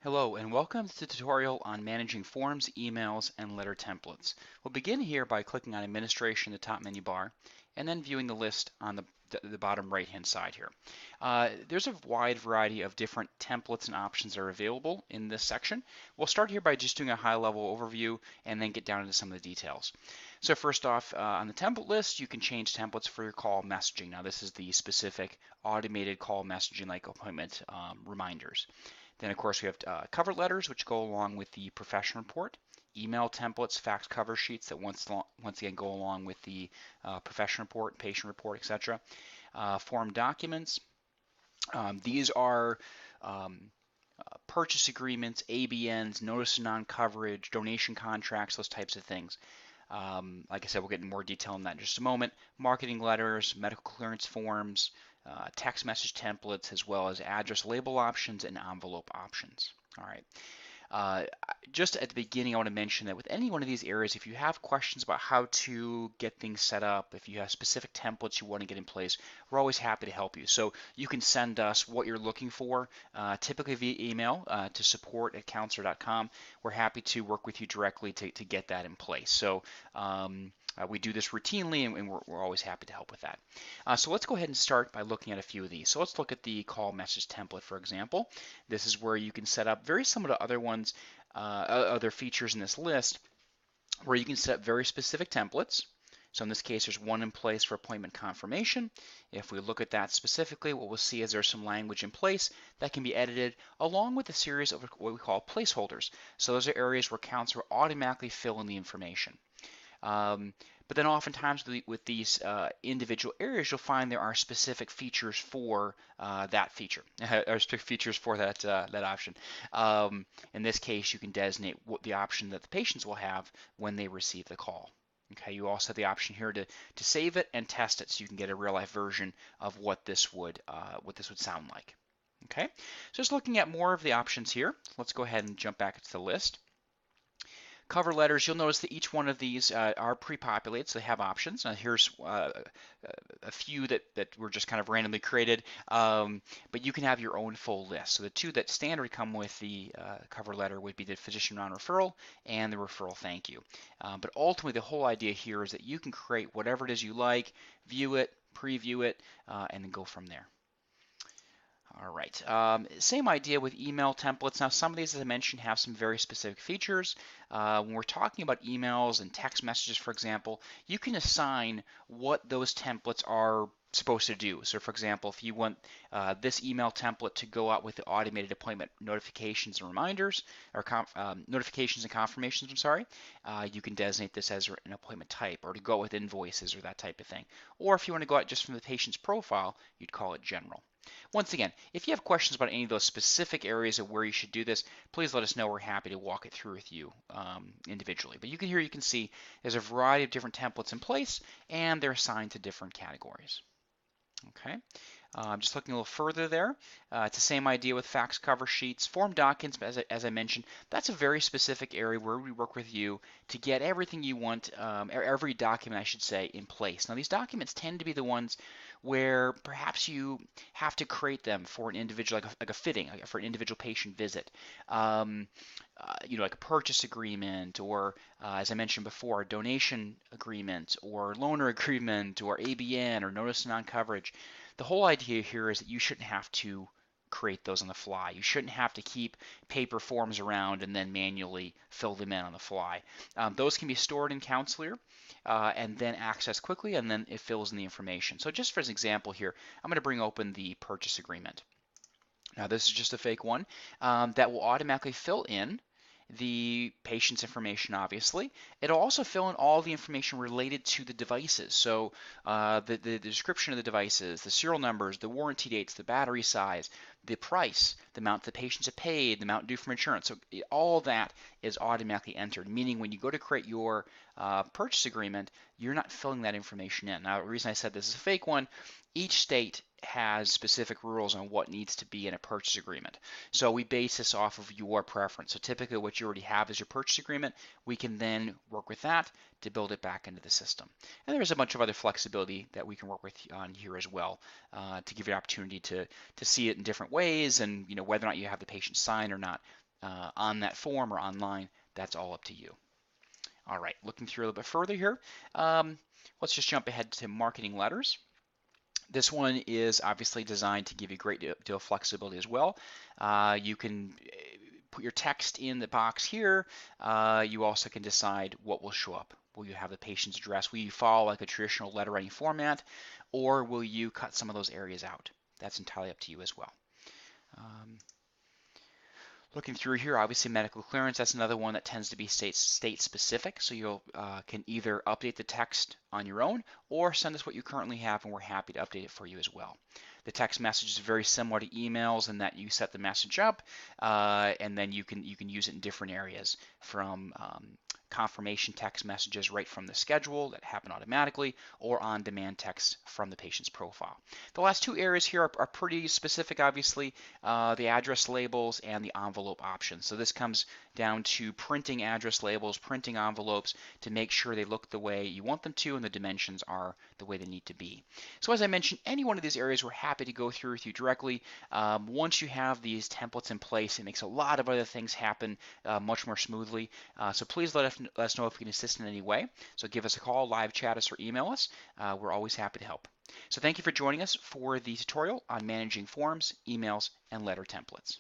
Hello and welcome to the tutorial on managing forms, emails, and letter templates. We'll begin here by clicking on Administration in the top menu bar and then viewing the list on the bottom right hand side here. There's a wide variety of different templates and options that are available in this section. We'll start here by just doing a high level overview and then get down into some of the details. So first off, on the template list, you can change templates for your call messaging. Now this is the specific automated call messaging like appointment reminders. Then, of course, we have cover letters, which go along with the profession report, email templates, fax cover sheets that once again go along with the profession report, patient report, etc. Form documents. These are purchase agreements, ABNs, notice of non-coverage, donation contracts, those types of things. Like I said, we'll get into more detail on that in just a moment. Marketing letters, medical clearance forms, text message templates, as well as address label options and envelope options. All right. Just at the beginning, I want to mention that with any one of these areas, if you have questions about how to get things set up, if you have specific templates you want to get in place, we're always happy to help you. So you can send us what you're looking for, typically via email to support@counselor.com. We're happy to work with you directly to get that in place. So we do this routinely, and we're always happy to help with that. So let's go ahead and start by looking at a few of these. So let's look at the call message template, for example. This is where you can set up, very similar to other ones, other features in this list, where you can set up very specific templates. So in this case, there's one in place for appointment confirmation. If we look at that specifically, what we'll see is there's some language in place that can be edited along with a series of what we call placeholders. So those are areas where counselor will automatically fill in the information. But then oftentimes with these individual areas, you'll find there are specific features for that feature, or specific features for that option. In this case, you can designate what the option that the patients will have when they receive the call. Okay, you also have the option here to save it and test it, so you can get a real-life version of what this would sound like. Okay, so just looking at more of the options here, let's go ahead and jump back into the list. Cover letters, you'll notice that each one of these are pre-populated, so they have options. Now here's a few that were just kind of randomly created, but you can have your own full list. So the two that standard come with the cover letter would be the physician non-referral and the referral thank you. But ultimately, the whole idea here is that you can create whatever it is you like, view it, preview it, and then go from there. All right, same idea with email templates. Now some of these, as I mentioned, have some very specific features. When we're talking about emails and text messages, for example, you can assign what those templates are supposed to do. So for example, if you want this email template to go out with the automated appointment notifications and reminders, or notifications and confirmations, I'm sorry, you can designate this as an appointment type, or to go with invoices or that type of thing. Or if you want to go out just from the patient's profile, you'd call it general. Once again, if you have questions about any of those specific areas of where you should do this, please let us know. We're happy to walk it through with you individually. But you can see there's a variety of different templates in place, and they're assigned to different categories. Okay. Just looking a little further there, it's the same idea with fax cover sheets, form documents, as I mentioned. That's a very specific area where we work with you to get everything you want, every document, I should say, in place. Now, these documents tend to be the ones where perhaps you have to create them for an individual, like a fitting, like for an individual patient visit. Like a purchase agreement, or as I mentioned before, a donation agreement, or loaner agreement, or ABN, or notice of non-coverage. The whole idea here is that you shouldn't have to create those on the fly. You shouldn't have to keep paper forms around and then manually fill them in on the fly. Those can be stored in Counselor and then accessed quickly, and then it fills in the information. So just for an example here, I'm going to bring open the purchase agreement. Now this is just a fake one that will automatically fill in the patient's information, obviously. It'll also fill in all the information related to the devices. So the description of the devices, the serial numbers, the warranty dates, the battery size, the price, the amount the patients have paid, the amount due from insurance. So all that is automatically entered, meaning when you go to create your purchase agreement, you're not filling that information in. Now, the reason I said this is a fake one, each state has specific rules on what needs to be in a purchase agreement. So we base this off of your preference. So typically what you already have is your purchase agreement. We can then work with that to build it back into the system. And there's a bunch of other flexibility that we can work with on here as well to give you an opportunity to see it in different ways, and whether or not you have the patient sign or not. on that form or online, that's all up to you. All right, looking through a little bit further here, let's just jump ahead to marketing letters. This one is obviously designed to give you a great deal of flexibility as well. You can put your text in the box here. You also can decide what will show up. Will you have the patient's address? Will you follow like a traditional letter writing format, or will you cut some of those areas out? That's entirely up to you as well. Looking through here, obviously medical clearance, that's another one that tends to be state specific. So you can either update the text on your own or send us what you currently have and we're happy to update it for you as well. The text message is very similar to emails in that you set the message up and then you can use it in different areas from confirmation text messages right from the schedule that happen automatically or on-demand text from the patient's profile. The last two areas here are pretty specific, obviously, the address labels and the envelope options. So this comes down to printing address labels, printing envelopes to make sure they look the way you want them to and the dimensions are the way they need to be. So as I mentioned, any one of these areas we're happy to go through with you directly. Once you have these templates in place, it makes a lot of other things happen much more smoothly. So please let us know if we can assist in any way. So give us a call, live chat us, or email us. We're always happy to help. So thank you for joining us for the tutorial on managing forms, emails, and letter templates.